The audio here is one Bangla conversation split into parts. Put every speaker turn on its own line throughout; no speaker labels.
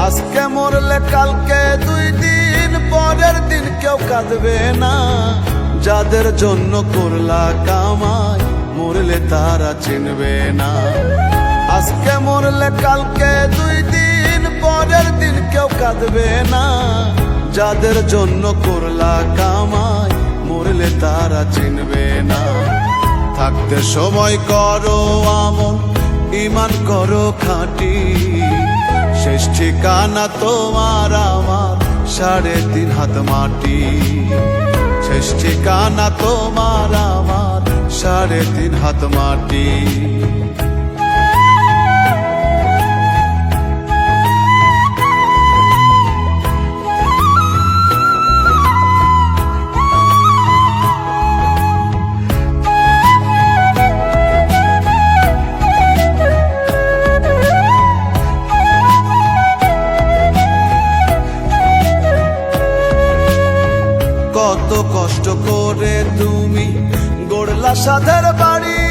আজকে মরলে কালকে 2 দিন পরের দিন কেউ কাঁদবে না। যাদের জন্য করলা কামাই মরলে তারা চিনবে না। আজকে মরলে কালকে 2 দিন পরের দিন কেউ কাঁদবে না। যাদের জন্য করলা কামাই মরলে তারা চিনবে না। থাকতে সময় করো আমল, ঈমান করো খাঁটি। শেষ ঠিকানা তোমার আমার 3.5 হাত মাটি। শেষ ঠিকানা তোমার আমার 3.5 হাত মাটি। কত কষ্ট করে তুমি গড়লা সাধের বাড়ি,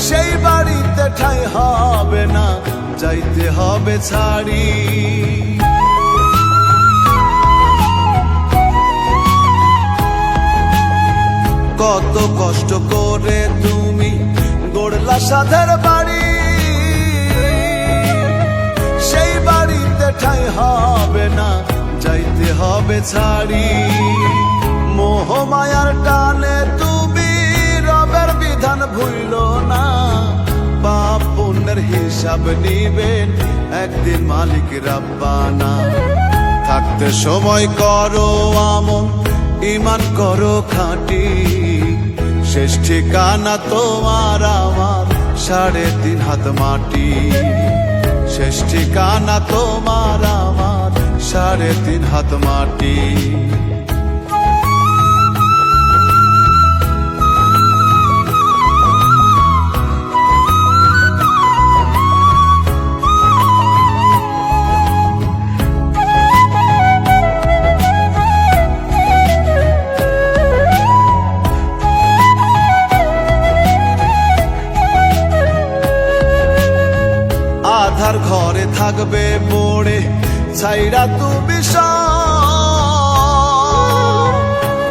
সেই বাড়িতে ঠাঁই হবে না, যাইতে হবে ছাড়ি। কত কষ্ট করে তুমি গড়লা সাধের বাড়ি, সেই বাড়িতে ঠাঁই হবে না, যাইতে হবে ছাড়ি। মোহ মায়ার টানে তুমি রবের বিধান ভুইল না। পাপ পুণ্যের হিসাব নিবেন একদিন মালিক রাব্বানা। থাকতে সময় করো আমল, ঈমান করো খাঁটি। শেষ ঠিকানা তোমার আমার 3.5 হাত মাটি। শেষ ঠিকানা তোমার আমার 3.5 হাত মাটি। আধার ঘরে থাকবে পড়ে ছাইরা তুমি সব,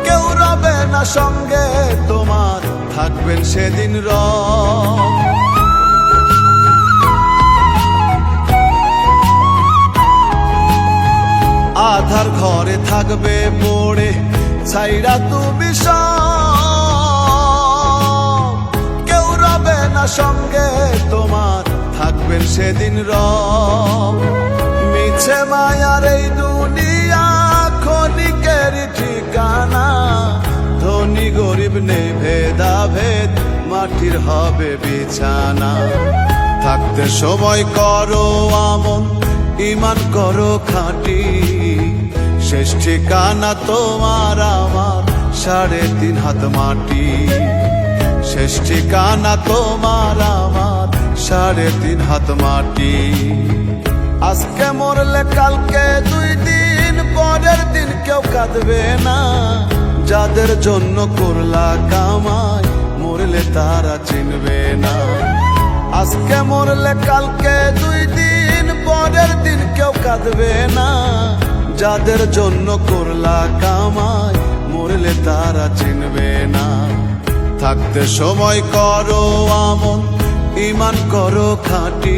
কেউ রবে না সঙ্গে তোমার, থাকবেন সেদিন রব। আধার ঘরে থাকবে পড়ে ছাইরা তুমি সব, কেউ রবে না সঙ্গে তোমার, থাকবেন সেদিন রব। মিছে মায়ার এই দুনিয়া ক্ষণিকের ঠিকানা। ধনী গরিব নেই ভেদাভেদ, মাটির হবে বিছানা। থাকতে সময় করো আমল, ঈমান করো খাঁটি। শেষ ঠিকানা তোমার আমার 3.5 হাত মাটি। শেষ ঠিকানা তোমার আমার 3.5 হাত মাটি। আজকে মরলে কালকে 2 দিন পরের দিন কেউ কাঁদবে না। যাদের জন্য করলা কামাই মরলে তারা চিনবে না। আজকে মরলে কালকে 2 দিন পরের দিন কেউ কাঁদবে না। যাদের জন্য করলা কামাই মরলে তারা চিনবে না। থাকতে সময় করো আমল, ঈমান করো খাঁটি।